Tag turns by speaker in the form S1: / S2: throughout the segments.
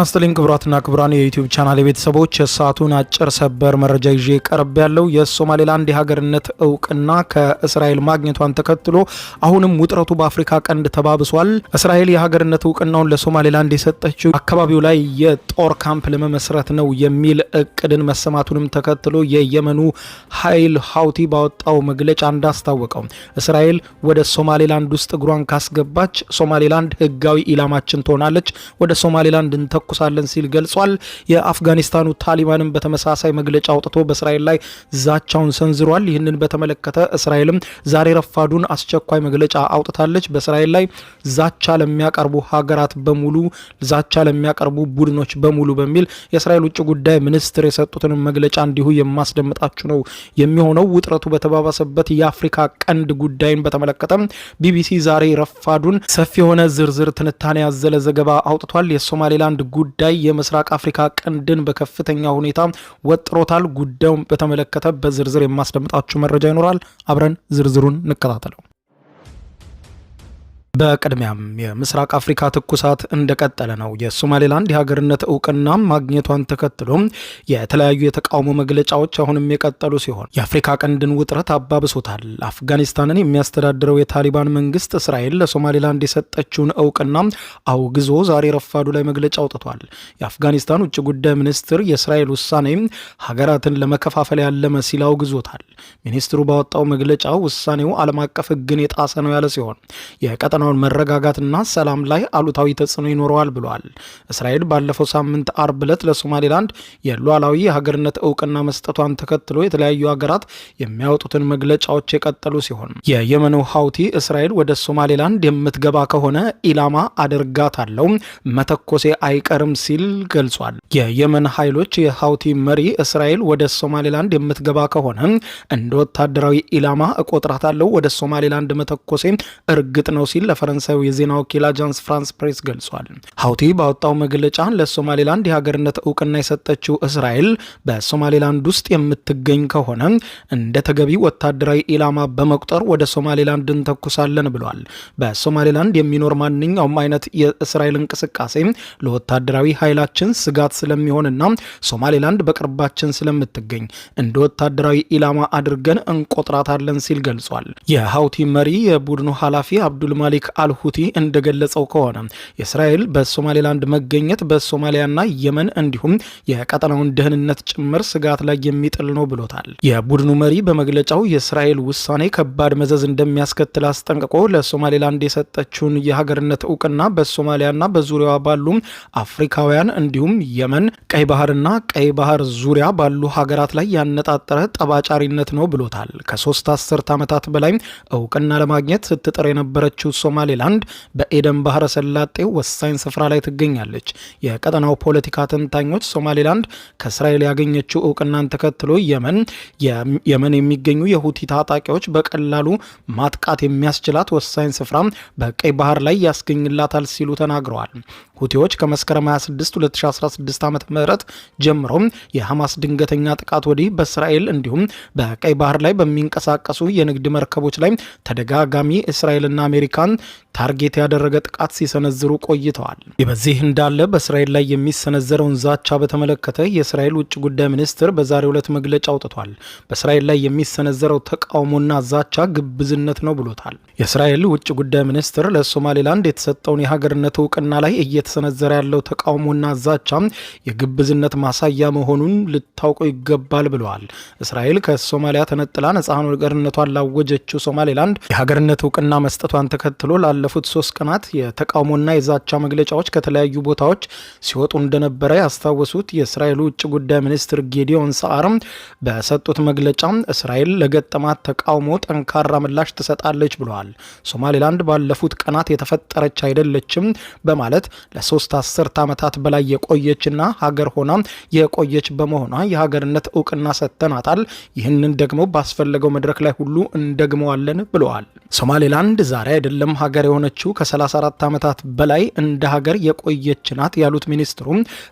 S1: ጤናስጥልኝ ክቡራትና ክቡራን የዩቲዩብ ቻናል ቤተሰቦች የሰዓቱን አጭር ሰበር መረጃ ይዤ ቀርብ ያለው የሶማሌላንድ የሀገርነት እውቅና ከእስራኤል ማግኘቷን ተከትሎ አሁንም ውጥረቱ በአፍሪካ ቀንድ ተባብሷል። እስራኤል የሀገርነት እውቅናውን ለሶማሌላንድ የሰጠችው አካባቢው ላይ የጦር ካምፕ ለመመስረት ነው የሚል እቅድን መሰማቱንም ተከትሎ የየመኑ ኃይል ሀውቲ ባወጣው መግለጫ እንዳስታወቀው እስራኤል ወደ ሶማሌላንድ ውስጥ እግሯን ካስገባች ሶማሌላንድ ህጋዊ ኢላማችን ትሆናለች፣ ወደ ሶማሌላንድ እንተኩሳለን ሲል ገልጿል። የአፍጋኒስታኑ ታሊባንም በተመሳሳይ መግለጫ አውጥቶ በእስራኤል ላይ ዛቻውን ሰንዝሯል። ይህንን በተመለከተ እስራኤልም ዛሬ ረፋዱን አስቸኳይ መግለጫ አውጥታለች። በእስራኤል ላይ ዛቻ ለሚያቀርቡ ሀገራት በሙሉ ዛቻ ለሚያቀርቡ ቡድኖች በሙሉ በሚል የእስራኤል ውጭ ጉዳይ ሚኒስትር የሰጡትን መግለጫ እንዲሁ የማስደምጣችሁ ነው የሚሆነው። ውጥረቱ በተባባሰበት የአፍሪካ ቀንድ ጉዳይን በተመለከተ ቢቢሲ ዛሬ ረፋዱን ሰፊ የሆነ ዝርዝር ትንታኔ ያዘለ ዘገባ አውጥቷል። የሶማሌላንድ ጉዳይ የምስራቅ አፍሪካ ቀንድን በከፍተኛ ሁኔታ ወጥሮታል። ጉዳዩን በተመለከተ በዝርዝር የማስደምጣችሁ መረጃ ይኖራል። አብረን ዝርዝሩን እንከታተለው። በቅድሚያም የምስራቅ አፍሪካ ትኩሳት እንደቀጠለ ነው። የሶማሌላንድ የሀገርነት እውቅና ማግኘቷን ተከትሎ የተለያዩ የተቃውሞ መግለጫዎች አሁንም የቀጠሉ ሲሆን የአፍሪካ ቀንድን ውጥረት አባብሶታል። አፍጋኒስታንን የሚያስተዳድረው የታሊባን መንግስት እስራኤል ለሶማሌላንድ የሰጠችውን እውቅና አውግዞ ዛሬ ረፋዱ ላይ መግለጫ አውጥቷል። የአፍጋኒስታን ውጭ ጉዳይ ሚኒስትር የእስራኤል ውሳኔ ሀገራትን ለመከፋፈል ያለመ ሲል አውግዞታል። ሚኒስትሩ ባወጣው መግለጫ ውሳኔው ዓለም አቀፍ ሕግን የጣሰ ነው ያለ ሲሆን የቀጠናውን መረጋጋትና ሰላም ላይ አሉታዊ ተጽዕኖ ይኖረዋል ብሏል። እስራኤል ባለፈው ሳምንት አርብ ዕለት ለሶማሌላንድ የሉዓላዊ የሀገርነት እውቅና መስጠቷን ተከትሎ የተለያዩ ሀገራት የሚያወጡትን መግለጫዎች የቀጠሉ ሲሆን የየመኑ ሀውቲ እስራኤል ወደ ሶማሌላንድ የምትገባ ከሆነ ኢላማ አደርጋታለሁ፣ መተኮሴ አይቀርም ሲል ገልጿል። የየመን ኃይሎች የሀውቲ መሪ እስራኤል ወደ ሶማሌላንድ የምትገባ ከሆነ እንደ ወታደራዊ ኢላማ እቆጥራታለሁ፣ ወደ ሶማሌላንድ መተኮሴ እርግጥ ነው ሲል ለፈረንሳዩ የዜና ወኪል አጃንስ ፍራንስ ፕሬስ ገልጿል። ሀውቲ ባወጣው መግለጫ ለሶማሌላንድ የሀገርነት እውቅና የሰጠችው እስራኤል በሶማሌላንድ ውስጥ የምትገኝ ከሆነ እንደ ተገቢ ወታደራዊ ኢላማ በመቁጠር ወደ ሶማሌላንድ እንተኩሳለን ብሏል። በሶማሌላንድ የሚኖር ማንኛውም አይነት የእስራኤል እንቅስቃሴ ለወታደራዊ ኃይላችን ስጋት ስለሚሆንና ሶማሌላንድ በቅርባችን ስለምትገኝ እንደ ወታደራዊ ኢላማ አድርገን እንቆጥራታለን ሲል ገልጿል። የሀውቲ መሪ የቡድኑ ኃላፊ አብዱል ማሊክ አልሁቲ እንደገለጸው ከሆነ የእስራኤል በሶማሌላንድ መገኘት በሶማሊያና የመን እንዲሁም የቀጠናውን ደህንነት ጭምር ስጋት ላይ የሚጥል ነው ብሎታል። የቡድኑ መሪ በመግለጫው የእስራኤል ውሳኔ ከባድ መዘዝ እንደሚያስከትል አስጠንቅቆ ለሶማሌላንድ የሰጠችውን የሀገርነት እውቅና በሶማሊያና በዙሪያዋ ባሉ አፍሪካውያን እንዲሁም የመን፣ ቀይ ባህርና ቀይ ባህር ዙሪያ ባሉ ሀገራት ላይ ያነጣጠረ ጠባጫሪነት ነው ብሎታል። ከ3 አስርት ዓመታት በላይ እውቅና ለማግኘት ስትጥር የነበረችው ሶማሌላንድ በኤደን ባህረ ሰላጤ ወሳኝ ስፍራ ላይ ትገኛለች። የቀጠናው ፖለቲካ ተንታኞች ሶማሌላንድ ከእስራኤል ያገኘችው እውቅናን ተከትሎ የመን የሚገኙ የሁቲ ታጣቂዎች በቀላሉ ማጥቃት የሚያስችላት ወሳኝ ስፍራ በቀይ ባህር ላይ ያስገኝላታል ሲሉ ተናግረዋል። ሁቲዎች ከመስከረም 26 2016 ዓ.ም ጀምሮ የሐማስ ድንገተኛ ጥቃት ወዲህ በእስራኤል እንዲሁም በቀይ ባህር ላይ በሚንቀሳቀሱ የንግድ መርከቦች ላይ ተደጋጋሚ እስራኤልና አሜሪካን ታርጌት ያደረገ ጥቃት ሲሰነዝሩ ቆይተዋል። በዚህ እንዳለ በእስራኤል ላይ የሚሰነዘረውን ዛቻ በተመለከተ የእስራኤል ውጭ ጉዳይ ሚኒስትር በዛሬው ዕለት መግለጫ አውጥቷል። በእስራኤል ላይ የሚሰነዘረው ተቃውሞና ዛቻ ግብዝነት ነው ብሎታል። የእስራኤል ውጭ ጉዳይ ሚኒስትር ለሶማሌላንድ የተሰጠውን የሀገርነት እውቅና ላይ እየተሰነዘረ ያለው ተቃውሞና ዛቻ የግብዝነት ማሳያ መሆኑን ልታውቀው ይገባል ብለዋል። እስራኤል ከሶማሊያ ተነጥላ ነጻ ሀገርነቷን ላወጀችው ሶማሌላንድ የሀገርነት እውቅና መስጠቷን ተከትሎ ላለፉት 3 ቀናት የተቃውሞና የዛቻ መግለጫዎች ከተለያዩ ቦታዎች ሲወጡ እንደነበረ ያስታወሱት የእስራኤል ውጭ ጉዳይ ሚኒስትር ጌዲዮን ሰዓር በሰጡት መግለጫ እስራኤል ለገጠማት ተቃውሞ ጠንካራ ምላሽ ትሰጣለች ብለዋል። ሶማሌላንድ ባለፉት ቀናት የተፈጠረች አይደለችም በማለት ለ3 አስርት ዓመታት በላይ የቆየችና ሀገር ሆና የቆየች በመሆኗ የሀገርነት እውቅና ሰጥተናታል። ይህንን ደግሞ ባስፈለገው መድረክ ላይ ሁሉ እንደግመዋለን ብለዋል። ሶማሌላንድ ዛሬ አይደለም ሀገር የሆነችው ከ34 ዓመታት በላይ እንደ ሀገር የቆየች ናት ያሉት ሚኒስትሩ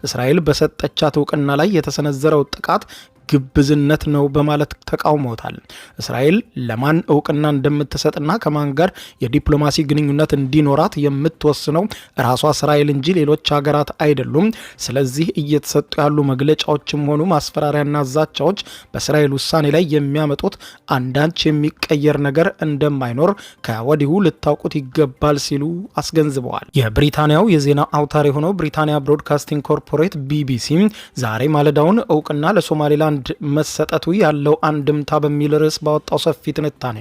S1: እስራኤል በሰጠቻት እውቅና ላይ የተሰነዘረው ጥቃት ግብዝነት ነው በማለት ተቃውሞታል። እስራኤል ለማን እውቅና እንደምትሰጥና ከማን ጋር የዲፕሎማሲ ግንኙነት እንዲኖራት የምትወስነው ራሷ እስራኤል እንጂ ሌሎች ሀገራት አይደሉም። ስለዚህ እየተሰጡ ያሉ መግለጫዎችም ሆኑ ማስፈራሪያና ዛቻዎች በእስራኤል ውሳኔ ላይ የሚያመጡት አንዳች የሚቀየር ነገር እንደማይኖር ከወዲሁ ልታውቁት ይገባል ሲሉ አስገንዝበዋል። የብሪታንያው የዜና አውታር የሆነው ብሪታንያ ብሮድካስቲንግ ኮርፖሬት ቢቢሲ ዛሬ ማለዳውን እውቅና ለሶማሌላንድ መሰጠቱ ያለው አንድምታ በሚል ርዕስ ባወጣው ሰፊ ትንታኔ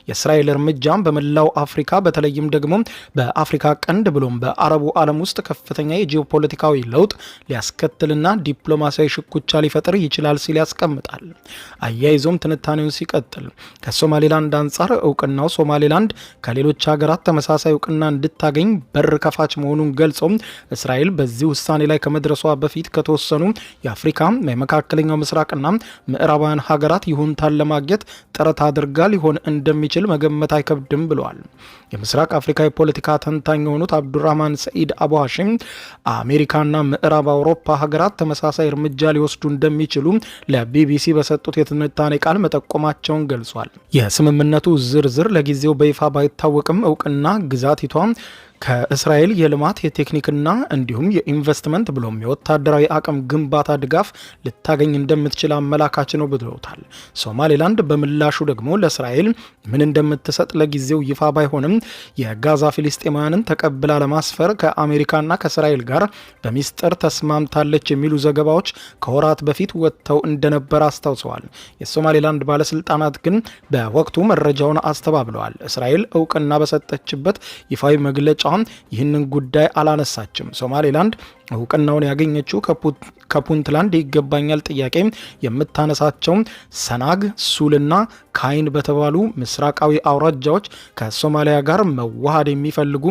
S1: የእስራኤል እርምጃም በመላው አፍሪካ በተለይም ደግሞ በአፍሪካ ቀንድ ብሎም በአረቡ ዓለም ውስጥ ከፍተኛ የጂኦፖለቲካዊ ለውጥ ሊያስከትልና ዲፕሎማሲያዊ ሽኩቻ ሊፈጥር ይችላል ሲል ያስቀምጣል። አያይዞም ትንታኔውን ሲቀጥል ከሶማሌላንድ አንጻር እውቅናው ሶማሌላንድ ከሌሎች ሀገራት ተመሳሳይ እውቅና እንድታገኝ በር ከፋች መሆኑን ገልጾ እስራኤል በዚህ ውሳኔ ላይ ከመድረሷ በፊት ከተወሰኑ የአፍሪካ የመካከለኛው ምስራቅና ምዕራባውያን ሀገራት ይሁንታን ለማግኘት ጥረት አድርጋ ሊሆን እንደሚችል መገመት አይከብድም ብለዋል። የምስራቅ አፍሪካ የፖለቲካ ተንታኝ የሆኑት አብዱራህማን ሰኢድ አቡ ሀሺም አሜሪካና ምዕራብ አውሮፓ ሀገራት ተመሳሳይ እርምጃ ሊወስዱ እንደሚችሉ ለቢቢሲ በሰጡት የትንታኔ ቃል መጠቆማቸውን ገልጿል። የስምምነቱ ዝርዝር ለጊዜው በይፋ ባይታወቅም እውቅና ግዛቲቷ ከእስራኤል የልማት የቴክኒክና እንዲሁም የኢንቨስትመንት ብሎም የወታደራዊ አቅም ግንባታ ድጋፍ ልታገኝ እንደምትችል አመላካች ነው ብለውታል። ሶማሌላንድ በምላሹ ደግሞ ለእስራኤል ምን እንደምትሰጥ ለጊዜው ይፋ ባይሆንም የጋዛ ፊሊስጤማውያንን ተቀብላ ለማስፈር ከአሜሪካና ከእስራኤል ጋር በሚስጥር ተስማምታለች የሚሉ ዘገባዎች ከወራት በፊት ወጥተው እንደነበር አስታውሰዋል። የሶማሌላንድ ባለስልጣናት ግን በወቅቱ መረጃውን አስተባብለዋል። እስራኤል እውቅና በሰጠችበት ይፋዊ መግለጫ ይህንን ጉዳይ አላነሳችም። ሶማሌላንድ እውቅናውን ያገኘችው ከፑንትላንድ ይገባኛል ጥያቄ የምታነሳቸው ሰናግ፣ ሱልና ካይን በተባሉ ምስራቃዊ አውራጃዎች ከሶማሊያ ጋር መዋሃድ የሚፈልጉ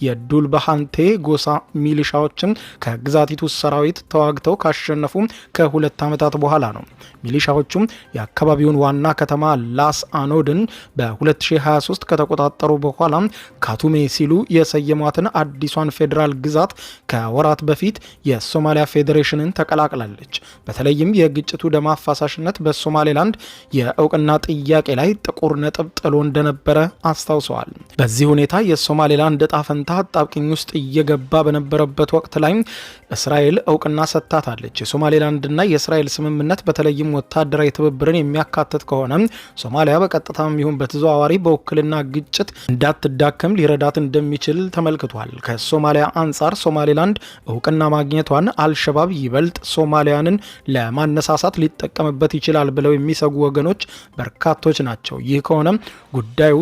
S1: የዱልባሃንቴ ጎሳ ሚሊሻዎችን ከግዛቲቱ ሰራዊት ተዋግተው ካሸነፉ ከ2 ዓመታት በኋላ ነው። ሚሊሻዎቹም የአካባቢውን ዋና ከተማ ላስ አኖድን በ2023 ከተቆጣጠሩ በኋላ ካቱሜ ሲሉ የሰየሟትን አዲሷን ፌዴራል ግዛት ከወራት በፊት የሶማሊያ ፌዴሬሽንን ተቀላቅላለች። በተለይም የግጭቱ ደም አፋሳሽነት በሶማሌላንድ የእውቅና ጥያቄ ላይ ጥቁር ነጥብ ጥሎ እንደነበረ አስታውሰዋል። በዚህ ሁኔታ የሶማሌላንድ እጣ ፈንታ አጣብቂኝ ውስጥ እየገባ በነበረበት ወቅት ላይ እስራኤል እውቅና ሰጥታታለች። የሶማሌላንድና የእስራኤል ስምምነት በተለይም ወታደራዊ ትብብርን የሚያካትት ከሆነ ሶማሊያ በቀጥታም ይሁን በተዘዋዋሪ በውክልና ግጭት እንዳትዳከም ሊረዳት እንደሚችል ተመልክቷል። ከሶማሊያ አንጻር ሶማሌላንድ እውቅና ማግኘቷን አልሸባብ ይበልጥ ሶማሊያንን ለማነሳሳት ሊጠቀምበት ይችላል ብለው የሚሰጉ ወገኖች በርካቶች ናቸው። ይህ ከሆነ ጉዳዩ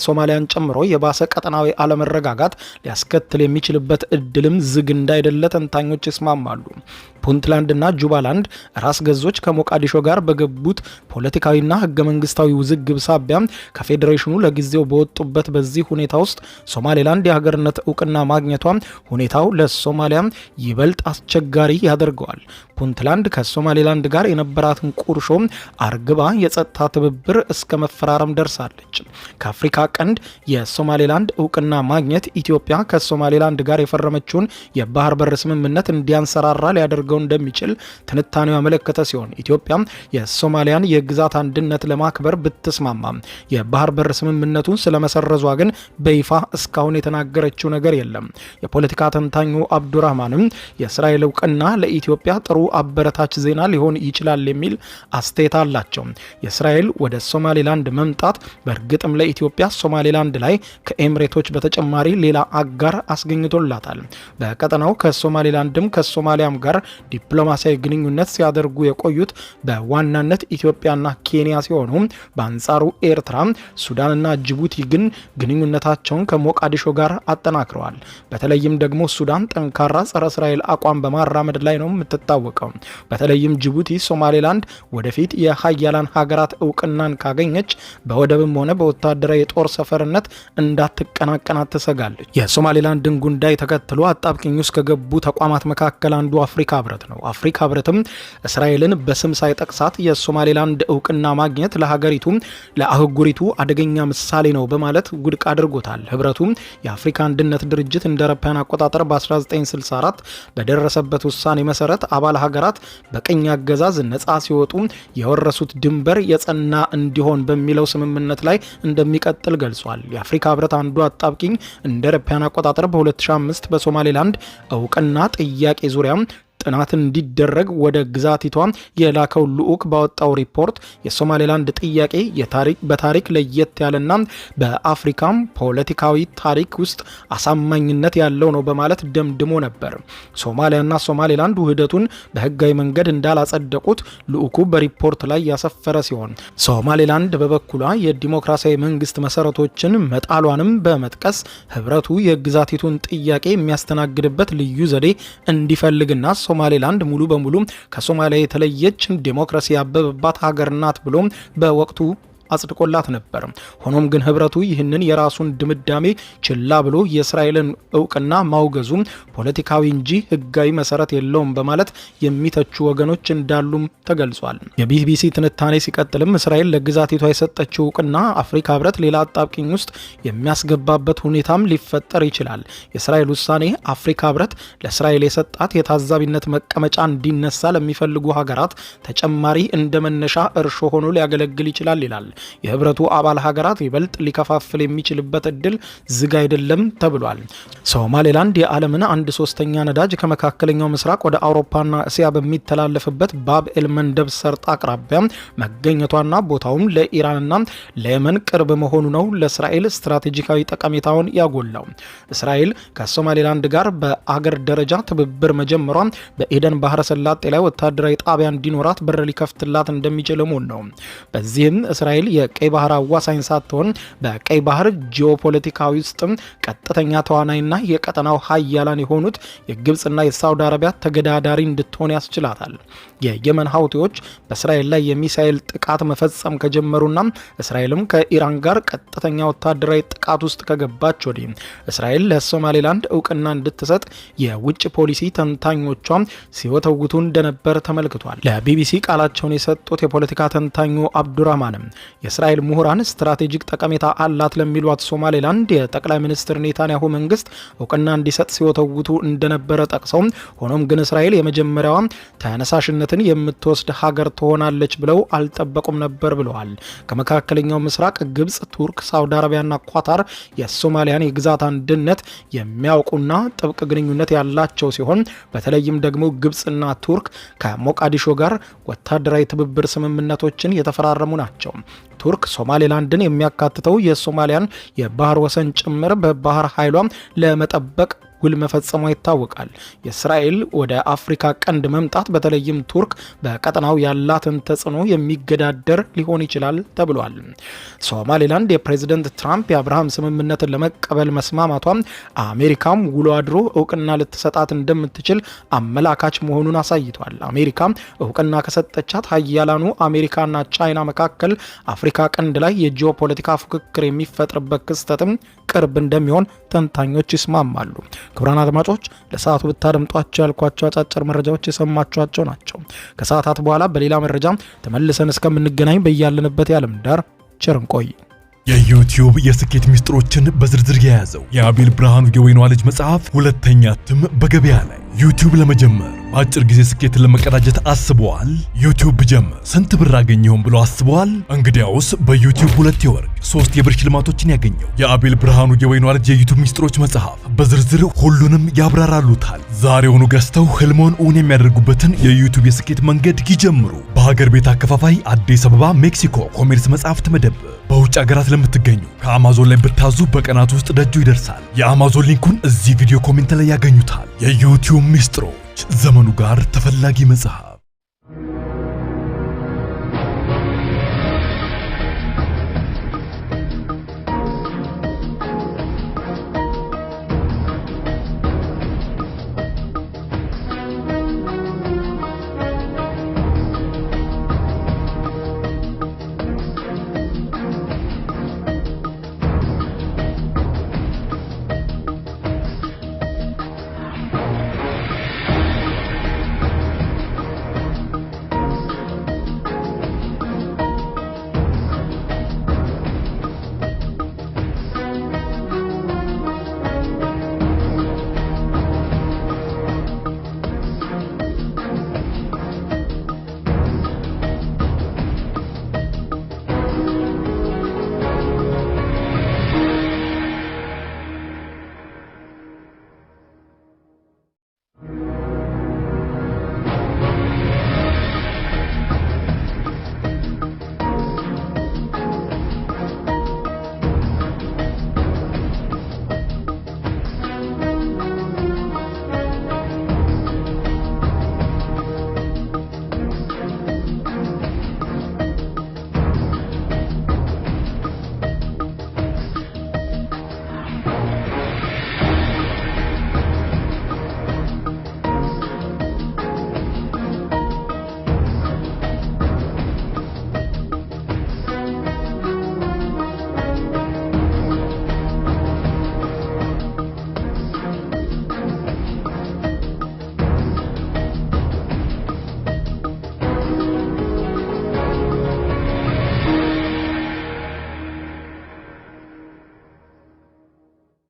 S1: ሶማሊያን ጨምሮ የባሰ ቀጠናዊ አለመረጋጋት ሊያስከትል የሚችልበት እድልም ዝግ እንዳይደለ ተንታኞች ይስማማሉ። ፑንትላንድና ጁባላንድ ራስ ገዞች ከሞቃዲሾ ጋር በገቡት ፖለቲካዊና ህገ መንግስታዊ ውዝግብ ሳቢያ ከፌዴሬሽኑ ለጊዜው በወጡበት በዚህ ሁኔታ ውስጥ ሶማሌላንድ የሀገርነት እውቅና ማግኘቷ ሁኔታው ለሶማሊያ ይበልጥ አስቸጋሪ ያደርገዋል። ፑንትላንድ ከሶማሌላንድ ጋር የነበራትን ቁርሾ አርግባ የጸጥታ ትብብር እስከ መፈራረም ደርሳለች። ከአፍሪካ ቀንድ የሶማሌላንድ እውቅና ማግኘት ኢትዮጵያ ከሶማሌላንድ ጋር የፈረመችውን የባህር በር ስምምነት እንዲያንሰራራ ሊያደርገው እንደሚችል ትንታኔው ያመለከተ ሲሆን ኢትዮጵያ የሶማሊያን የግዛት አንድነት ለማክበር ብትስማማም የባህር በር ስምምነቱን ስለመሰረዟ ግን በይፋ እስካሁን የተናገረችው ነገር የለም። የፖለቲካ ተንታኙ አብዱራህማንም የእስራኤል እውቅና ለኢትዮጵያ ጥሩ አበረታች ዜና ሊሆን ይችላል የሚል አስተያየት አላቸው። የእስራኤል ወደ ሶማሌላንድ መምጣት በእርግጥም ለኢትዮጵያ ሶማሌላንድ ላይ ከኤምሬቶች በተጨማሪ ሌላ አጋር አስገኝቶላታል። በቀጠናው ከሶማሌላንድም ከሶማሊያም ጋር ዲፕሎማሲያዊ ግንኙነት ሲያደርጉ የቆዩት በዋናነት ኢትዮጵያና ኬንያ ሲሆኑ በአንጻሩ ኤርትራ፣ ሱዳንና ጅቡቲ ግን ግንኙነታቸውን ከሞቃዲሾ ጋር አጠናክረዋል። በተለይም ደግሞ ሱዳን ጠንካራ ጸረ እስራኤል አቋም በማራመድ ላይ ነው የምትታወቀው። በተለይም ጅቡቲ ሶማሌላንድ ወደፊት የሀያላን ሀገራት እውቅናን ካገኘች በወደብም ሆነ በወታደራዊ የጦር ሰፈርነት እንዳትቀናቀናት ትሰጋለች። የሶማሌላንድን ጉዳይ ተከትሎ አጣብቂኝ ውስጥ ከገቡ ተቋማት መካከል አንዱ አፍሪካ ህብረት ነው። አፍሪካ ህብረትም እስራኤልን በስም ሳይጠቅሳት የሶማሌላንድ እውቅና ማግኘት ለአህጉሪቱ አደገኛ ምሳሌ ነው በማለት ውድቅ አድርጎታል። ህብረቱ የአፍሪካ አንድነት ድርጅት እንደ አውሮፓውያን አቆጣጠር በ1964 በደረሰበት ውሳኔ መሰረት አባል ሀገራት በቅኝ አገዛዝ ነጻ ሲወጡ የወረሱት ድንበር የጸና እንዲሆን በሚለው ስምምነት ላይ እንደሚቀጥል ገልጿል። የአፍሪካ ህብረት አንዱ አጣብቂኝ እንደ አውሮፓውያን አቆጣጠር በ2005 በሶማሌላንድ እውቅና ጥያቄ ዙሪያ ጥናት እንዲደረግ ወደ ግዛቲቷ የላከው ልዑክ ባወጣው ሪፖርት የሶማሌላንድ ጥያቄ በታሪክ ለየት ያለና በአፍሪካም ፖለቲካዊ ታሪክ ውስጥ አሳማኝነት ያለው ነው በማለት ደምድሞ ነበር። ሶማሊያና ሶማሌላንድ ውህደቱን በህጋዊ መንገድ እንዳላጸደቁት ልዑኩ በሪፖርት ላይ ያሰፈረ ሲሆን ሶማሌላንድ በበኩሏ የዲሞክራሲያዊ መንግስት መሰረቶችን መጣሏንም በመጥቀስ ህብረቱ የግዛቲቱን ጥያቄ የሚያስተናግድበት ልዩ ዘዴ እንዲፈልግና ሶማሌላንድ ሙሉ በሙሉ ከሶማሊያ የተለየች ዲሞክራሲ ያበበባት ሀገር ናት ብሎ በወቅቱ አጽድቆላት ነበር። ሆኖም ግን ህብረቱ ይህንን የራሱን ድምዳሜ ችላ ብሎ የእስራኤልን እውቅና ማውገዙ ፖለቲካዊ እንጂ ህጋዊ መሰረት የለውም በማለት የሚተቹ ወገኖች እንዳሉም ተገልጿል። የቢቢሲ ትንታኔ ሲቀጥልም እስራኤል ለግዛቲቷ የሰጠችው እውቅና አፍሪካ ህብረት ሌላ አጣብቂኝ ውስጥ የሚያስገባበት ሁኔታም ሊፈጠር ይችላል። የእስራኤል ውሳኔ አፍሪካ ህብረት ለእስራኤል የሰጣት የታዛቢነት መቀመጫ እንዲነሳ ለሚፈልጉ ሀገራት ተጨማሪ እንደ መነሻ እርሾ ሆኖ ሊያገለግል ይችላል ይላል። የህብረቱ አባል ሀገራት ይበልጥ ሊከፋፍል የሚችልበት እድል ዝግ አይደለም ተብሏል። ሶማሌላንድ የዓለምን 1/3 ነዳጅ ከመካከለኛው ምስራቅ ወደ አውሮፓና እስያ በሚተላለፍበት ባብ ኤል መንደብ ሰርጥ አቅራቢያ መገኘቷና ቦታውም ለኢራንና ለየመን ቅርብ መሆኑ ነው ለእስራኤል ስትራቴጂካዊ ጠቀሜታውን ያጎላው። እስራኤል ከሶማሌላንድ ጋር በአገር ደረጃ ትብብር መጀመሯ በኤደን ባህረ ሰላጤ ላይ ወታደራዊ ጣቢያ እንዲኖራት በር ሊከፍትላት እንደሚችል ነው። በዚህም እስራኤል የቀይ ባህር አዋሳኝ ሳትሆን በቀይ ባህር ጂኦፖለቲካዊ ውስጥም ቀጥተኛ ተዋናይና የቀጠናው ሀያላን የሆኑት የግብጽና የሳውዲ አረቢያ ተገዳዳሪ እንድትሆን ያስችላታል። የየመን ሀውቲዎች በእስራኤል ላይ የሚሳኤል ጥቃት መፈጸም ከጀመሩና እስራኤልም ከኢራን ጋር ቀጥተኛ ወታደራዊ ጥቃት ውስጥ ከገባች ወዲህ እስራኤል ለሶማሌላንድ እውቅና እንድትሰጥ የውጭ ፖሊሲ ተንታኞቿ ሲወተውቱ እንደነበር ተመልክቷል። ለቢቢሲ ቃላቸውን የሰጡት የፖለቲካ ተንታኙ አብዱራህማንም የእስራኤል ምሁራን ስትራቴጂክ ጠቀሜታ አላት ለሚሏት ሶማሌላንድ የጠቅላይ ሚኒስትር ኔታንያሁ መንግስት እውቅና እንዲሰጥ ሲወተውቱ እንደነበረ ጠቅሰው ሆኖም ግን እስራኤል የመጀመሪያዋ ተነሳሽነትን የምትወስድ ሀገር ትሆናለች ብለው አልጠበቁም ነበር ብለዋል። ከመካከለኛው ምስራቅ ግብጽ፣ ቱርክ፣ ሳውዲ አረቢያና ኳታር የሶማሊያን የግዛት አንድነት የሚያውቁና ጥብቅ ግንኙነት ያላቸው ሲሆን በተለይም ደግሞ ግብጽና ቱርክ ከሞቃዲሾ ጋር ወታደራዊ ትብብር ስምምነቶችን የተፈራረሙ ናቸው። ቱርክ ሶማሌላንድን የሚያካትተው የሶማሊያን የባህር ወሰን ጭምር በባህር ኃይሏ ለመጠበቅ ውል መፈጸሟ ይታወቃል። የእስራኤል ወደ አፍሪካ ቀንድ መምጣት በተለይም ቱርክ በቀጠናው ያላትን ተጽዕኖ የሚገዳደር ሊሆን ይችላል ተብሏል። ሶማሌላንድ የፕሬዝደንት ትራምፕ የአብርሃም ስምምነትን ለመቀበል መስማማቷ አሜሪካም ውሎ አድሮ እውቅና ልትሰጣት እንደምትችል አመላካች መሆኑን አሳይቷል። አሜሪካ እውቅና ከሰጠቻት ሀያላኑ አሜሪካና ቻይና መካከል አፍሪካ ቀንድ ላይ የጂኦፖለቲካ ፉክክር የሚፈጥርበት ክስተትም ቅርብ እንደሚሆን ተንታኞች ይስማማሉ። ክቡራን አድማጮች ለሰዓቱ ብታደምጧቸው ያልኳቸው አጫጭር መረጃዎች የሰማችኋቸው ናቸው። ከሰዓታት በኋላ በሌላ መረጃ ተመልሰን እስከምንገናኝ በያለንበት የዓለም ዳር ቸር እንቆይ።
S2: የዩቲዩብ የስኬት ሚስጥሮችን በዝርዝር የያዘው የአቤል ብርሃኑ የወይኗ ልጅ መጽሐፍ ሁለተኛ እትም በገበያ ላይ። ዩቲዩብ ለመጀመር በአጭር ጊዜ ስኬትን ለመቀዳጀት አስበዋል? ዩቲዩብ ብጀምር ስንት ብር አገኘሁም ብሎ አስበዋል? እንግዲያውስ በዩቲዩብ 2 የወርቅ 3 የብር ሽልማቶችን ያገኘው የአቤል ብርሃኑ የወይኗ ልጅ የዩቲዩብ ሚስጥሮች መጽሐፍ በዝርዝር ሁሉንም ያብራራሉታል። ዛሬውኑ ገዝተው ህልሞን እውን የሚያደርጉበትን የዩቲዩብ የስኬት መንገድ ይጀምሩ። በሀገር ቤት አከፋፋይ አዲስ አበባ ሜክሲኮ ኮሜርስ መጽሐፍት መደብር። በውጭ ሀገራት ለምትገኙ ከአማዞን ላይ ብታዙ በቀናት ውስጥ ደጁ ይደርሳል። የአማዞን ሊንኩን እዚህ ቪዲዮ ኮሜንት ላይ ያገኙታል። የዩቲዩብ ሚስጥሮች ዘመኑ ጋር ተፈላጊ መጽሐፍ